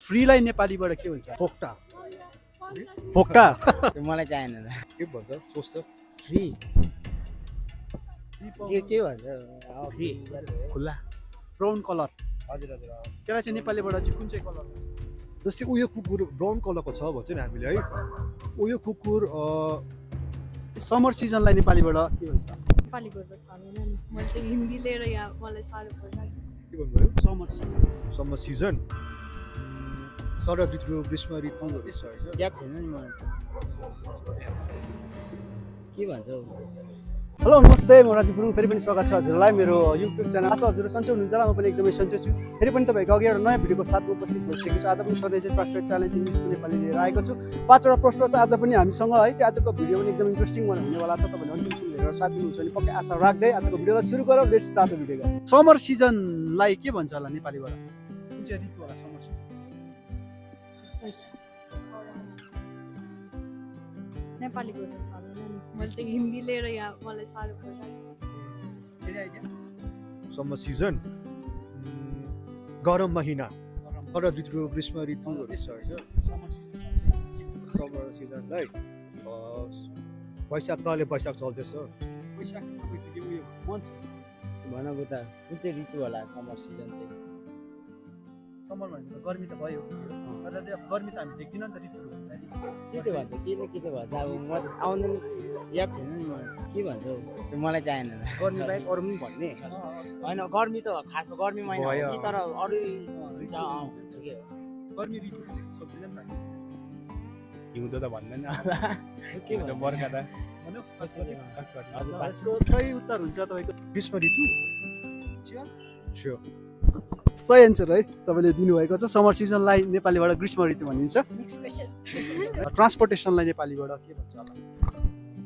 फ्रीलाई नेपालीबाट के भन्छ? फोक्टा। फोक्टा मलाई चाहिएन के भन्छ? सोच्छ फ्री के भन्छ फ्री खुल्ला ब्राउन कलर। हजुर हजुर त्यसलाई चाहिँ नेपालीबाट चाहिँ कुन चाहिँ कलर? जस्तै उयो कुकुर ब्राउन कलरको छ भन्छ नि हामीले है। उयो कुकुर समर सिजनलाई नेपालीबाट के भन्छ? नेपालीबाट थाहा भएन नि, मैले त हिन्दी लिएर यहाँ मलाई साह्रो परिरहेछ। के भन्नुभयो? Summer season. समर सिजन शरद ऋतु ग्रीष्म ऋतु याद छैन नि मलाई के भन्छ। हेलो नमस्ते, म राजु गुरुङ। फेरि पनि स्वागत छ हजुरलाई मेरो युट्युब च्यानल। आशा हजुरहरू सन्चै हुनुहुन्छ होला, म पनि एकदमै सन्चै छु। फेरि पनि तपाईँको अघि एउटा नयाँ भिडियोको साथमा उपस्थित भइसकेको छु। आज पनि सधैँ चाहिँ trusted challenge English to Nepali लिएर आएको छु। 5वटा प्रश्न चाहिँ आज पनि हामीसँग है। आजको भिडियो पनि एकदम इन्ट्रेस्टिङ हुनेवाला छ। तपाईँले अन्तिमसम्म हेरेर साथ दिनुहुन्छ भने पक्कै आशा राख्दै आजको भिडियोलाई सुरु गरौँ। Let's start the video. Summer सिजनलाई के भन्छ होला नेपालीबाट? कुन चाहिँ ऋतु होला समर सिजन? नेपालीबाट थाहा भएन नि, मैले त हिन्दी लिएर यहाँ मलाई साह्रो परिरहेछ। समर सिजन गरम महिना शरद ऋतु ग्रीष्म ऋतुहरू छ होइन। समर सिजनलाई वैशाख तले वैशाख चल्दैछ। वैशाख भनेको त कुन चाहिँ ऋतु होला समर सिजन चाहिँ? समर भनेको त गर्मी त भयो, तर गर्मी त हामी देख्दिनँ नि त ऋतुहरू। के त भन्छ के त भन्छ अब म आउँदैन याद छैन नि मलाई के भन्छ मलाई चाहिएन गर्मी बाहेक अरू पनि भन्ने होइन। गर्मी त खासमा गर्मी महिना हो कि तर अरू हुन्छ ठिकै हो। गर्मी ऋतु सक्दैन नि त। हिउँदो त भन्दैन के भन्छ बर्खा त भन्नु। हजुर यसको सही उत्तर हुन्छ तपाईँको ग्रीष्म ऋतु। सही एन्सर है तपाईँले दिनुभएको छ। समर सिजनलाई नेपालीबाट ग्रीष्म ऋतु भनिन्छ। Next question. ट्रान्सपोर्टेसनलाई नेपालीबाट के भन्छ होला?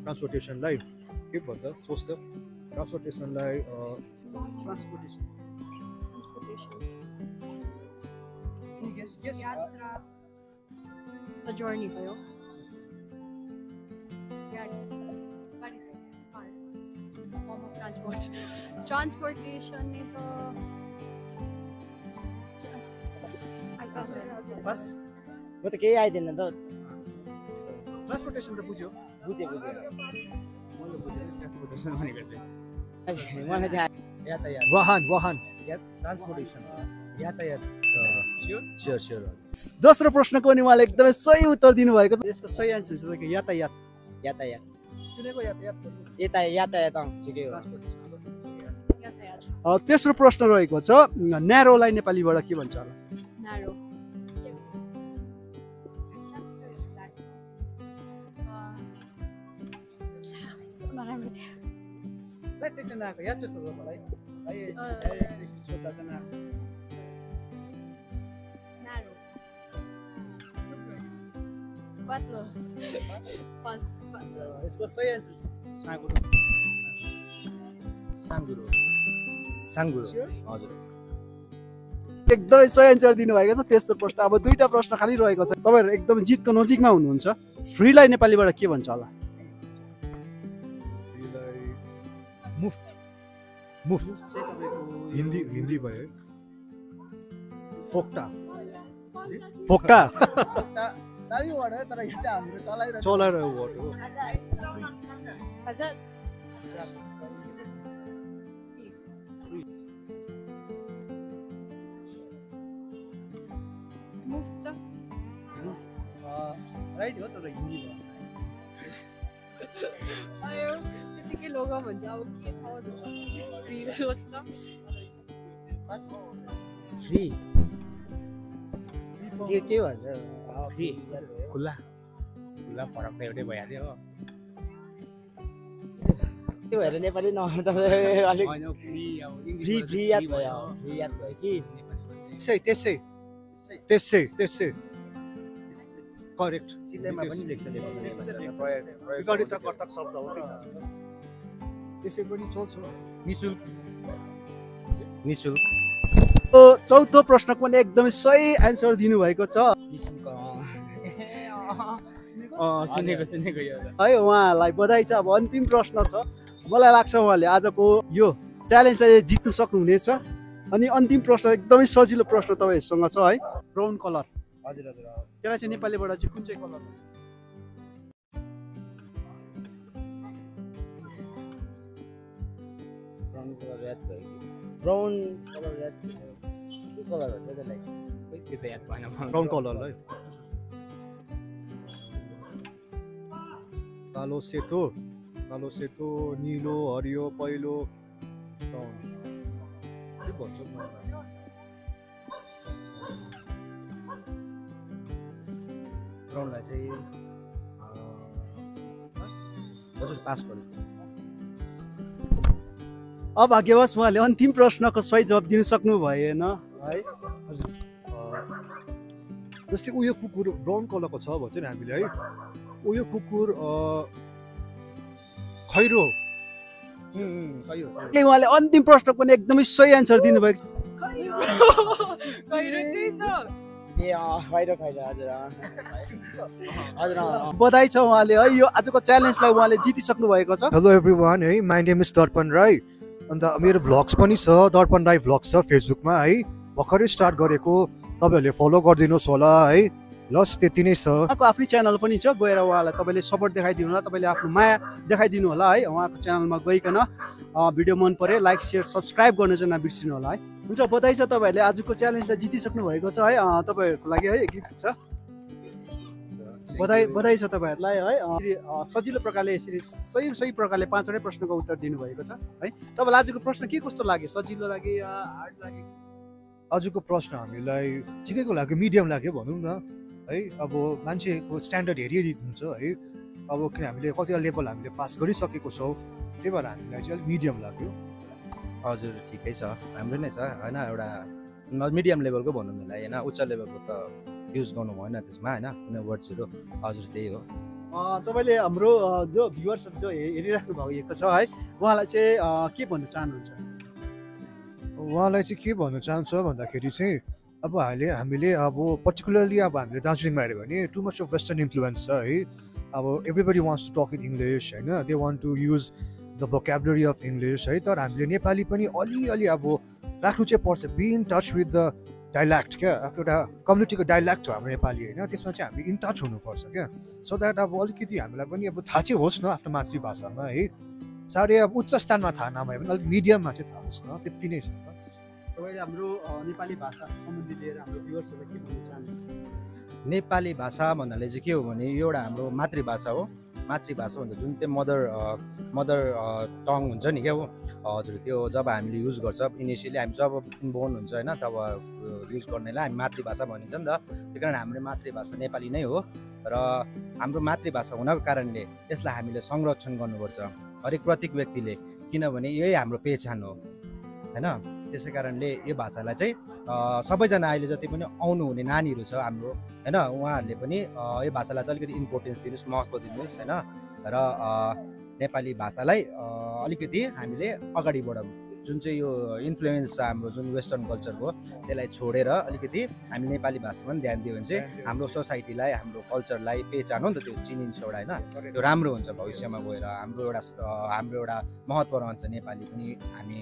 ट्रान्सपोर्टेसनलाई के भन्छ? सोच्छ ट्रान्सपोर्टेसनलाई ट्रान्सपोर्टेसन यात्रा त जर्नी भयो। ट्रान्सपोर्टेसन नि त बस म त केही आइदिएन त। ट्रान्सपोर्टेसन त बुझ्यो। बुझेँ मैले बुझेँ ट्रान्सपोर्टेसन भनेको चाहिँ मलाई चाहिँ यातायात वाहन ट्रान्सपोर्टेसन यातायात। स्योर। दोस्रो प्रश्नको पनि उहाँले एकदमै सही उत्तर दिनुभएको छ। यसको सही एन्सर हुन्छ तपाईँको यातायात। यातायात सुनेको यातायात यातायात ठिकै हो। तेस्रो प्रश्न रहेको छ न्यारोलाई नेपालीबाट के भन्छ होला? नारो याद छ तपाईँलाई? यसको सही एन्सर साङ्गुरो हजुर एकदमै सही एन्सर दिनुभएको छ। तेस्रो प्रश्न। अब 2टा प्रश्न खाली रहेको छ। तपाईँहरू एकदम जितको नजिकमा हुनुहुन्छ। फ्रीलाई नेपालीबाट के भन्छ होला? मुफ्त हिन्दी भयो। फोक्टा चलाएर वर्ड हो। मुफ्त राइट हो तर हिन्दी भयो। आयो त्यतिकै लोगो भन्छ। अब के थाहा सोच त फ्री के भन्छ फ्री खुल्ला फरक त एउटै भइहाल्यो हो। त्यो भएर नेपाली नआउँदा अलिक फ्री याद भयो कि त्यसै करेक्ट। सिधैमा पनि लेख्छ विघटितकर्ता शब्द हो त्यो। त्यसै पनि चल्छ। निशुल्क। चौथो प्रश्नको पनि एकदमै सही एन्सर दिनुभएको छ सुनेको है। उहाँलाई बधाई छ। अब अन्तिम प्रश्न छ। मलाई लाग्छ उहाँले आजको यो च्यालेन्जलाई जित्नु सक्नुहुनेछ। अनि अन्तिम प्रश्न एकदमै सजिलो प्रश्न तपाईँहरूसँग छ है। ब्राउन कलर हजुर हजुर त्यसलाई चाहिँ नेपालीबाट चाहिँ कुन चाहिँ कलर हुन्छ? ब्राउन कलर रेड भयो ब्राउन कलर रेड के कलर हो त्यसलाई के त याद भएन ब्राउन कलर है। कालो सेतो नीलो हरियो पहेँलो ब्राउन के भन्छ ब्राउनलाई चाहिँ हजुर पास गर्नु अभाग्यवश उहाँले अन्तिम प्रश्नको सही जवाब दिन सक्नु भएन है। जस्तै उयो कुकुर ब्राउन कलरको छ भन्छ नि हामीले है उयो कुकुर खैरो सही हो उहाँले अन्तिम प्रश्नको पनि एकदमै सही एन्सर दिनुभएको छ। खैरो हजुर हजुर बधाई छ उहाँले है यो आजको च्यालेन्जलाई उहाँले जितिसक्नु भएको छ। हेलो एभ्रिवान है my name is Darpan Rai अन्त मेरो भ्लग्स पनि छ दर्पण राई भ्लग्स छ फेसबुकमा है भर्खरै स्टार्ट गरेको तपाईँहरूले फलो गरिदिनुहोस् होला है लस त्यति नै छ। उहाँको आफ्नै च्यानल पनि छ गएर उहाँलाई तपाईँले सपोर्ट देखाइदिनु होला तपाईँले आफ्नो माया देखाइदिनु होला है उहाँको च्यानलमा गइकन भिडियो मन पऱ्यो लाइक सेयर सब्सक्राइब गर्न चाहिँ नबिर्सिनु होला है। हुन्छ बधाई छ तपाईँहरूले आजको च्यालेन्जलाई जितिसक्नु भएको छ है तपाईँहरूको लागि है गिफ्ट छ बधाई छ तपाईँहरूलाई है सजिलो प्रकारले यसरी सही प्रकारले 5वटै प्रश्नको उत्तर दिनुभएको छ है। तपाईँलाई आजको प्रश्न के कस्तो लाग्यो सजिलो लाग्यो या हार्ड लाग्यो? आजको प्रश्न हामीलाई ठिकैको लाग्यो मिडियम लाग्यो भनौँ न है अब मान्छेको स्ट्यान्डर्ड हेरी हुन्छ है अब किन हामीले कतिवटा लेभल हामीले पास गरिसकेको छौँ त्यही भएर हामीलाई चाहिँ अलिक मिडियम लाग्यो। हजुर ठिकै छ राम्रो नै छ होइन एउटा मिडियम लेभलको भनौँ मलाई होइन उच्च लेभलको त युज गर्नु भएन त्यसमा होइन कुनै वर्ड्सहरू हजुर त्यही हो। तपाईँले हाम्रो जो भ्युवर्सहरू जो हेरिराख्नु भएको छ है उहाँलाई चाहिँ के भन्न चाहनुहुन्छ? उहाँलाई चाहिँ के भन्न चाहन्छ भन्दाखेरि चाहिँ अब हामीले अब पर्टिकुलरली अब हामीले दार्जिलिङमा हेऱ्यो भने too much of western influence छ है अब everybody wants to talk in English होइन they want to use the vocabulary of English है तर हामीले नेपाली पनि अलिअलि अब राख्नु चाहिँ पर्छ be in touch with the dialect क्या आफ्नो एउटा कम्युनिटीको डाइलेक्ट हो हाम्रो नेपाली होइन त्यसमा चाहिँ हामी इन टच हुनुपर्छ क्या सो द्याट अब अलिकति हामीलाई पनि अब थाहा चाहिँ होस् न आफ्नो मातृभाषामा है साह्रै अब उच्च स्थानमा थाहा नभए पनि अलिक मिडियममा चाहिँ थाहा होस् न त्यति नै छ। तपाईँले हाम्रो नेपाली भाषा सम्बन्धी लिएर हाम्रो भ्युवर्सहरूलाई के भन्न चाहनुहुन्छ? नेपाली भाषा भन्नाले चाहिँ के हो भने यो एउटा हाम्रो मातृभाषा हो मातृभाषा भन्दा जुन चाहिँ मदर टङ हुन्छ नि क्या हो हजुर त्यो जब हामीले युज गर्छ इनिसियली हामी जब इन्बोर्न हुन्छ होइन तब युज गर्नेलाई हामी मातृभाषा भनिन्छ नि त त्यही कारण हाम्रो मातृभाषा नेपाली नै हो र हाम्रो मातृभाषा हुनको कारणले यसलाई हामीले संरक्षण गर्नुपर्छ हरेक प्रत्येक व्यक्तिले किनभने यही हाम्रो पहिचान हो होइन त्यसै कारणले यो भाषालाई चाहिँ सबैजना अहिले जति पनि आउनुहुने नानीहरू छ हाम्रो होइन उहाँहरूले पनि यो भाषालाई चाहिँ अलिकति इम्पोर्टेन्स दिनुहोस् महत्त्व दिनुहोस् होइन र नेपाली भाषालाई अलिकति हामीले अगाडि बढाउँ जुन चाहिँ यो इन्फ्लुएन्स छ हाम्रो जुन वेस्टर्न कल्चरको त्यसलाई छोडेर अलिकति हामी नेपाली भाषामा पनि ध्यान दियो भने चाहिँ हाम्रो सोसाइटीलाई हाम्रो कल्चरलाई पहिचान हो नि त त्यो चिनिन्छ एउटा होइन त्यो राम्रो हुन्छ भविष्यमा गएर हाम्रो एउटा महत्त्व रहन्छ नेपाली पनि हामी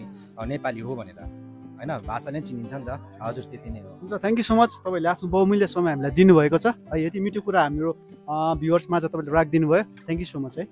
नेपाली हो भनेर होइन भाषा नै चिनिन्छ नि त हजुर त्यति नै हो। हुन्छ थ्याङ्क यू सो मच तपाईँले आफ्नो बहुमूल्य समय हामीलाई दिनुभएको छ यति मिठो कुरा हाम्रो भ्युवर्समा चाहिँ तपाईँले राखिदिनु भयो थ्याङ्क यू सो मच है।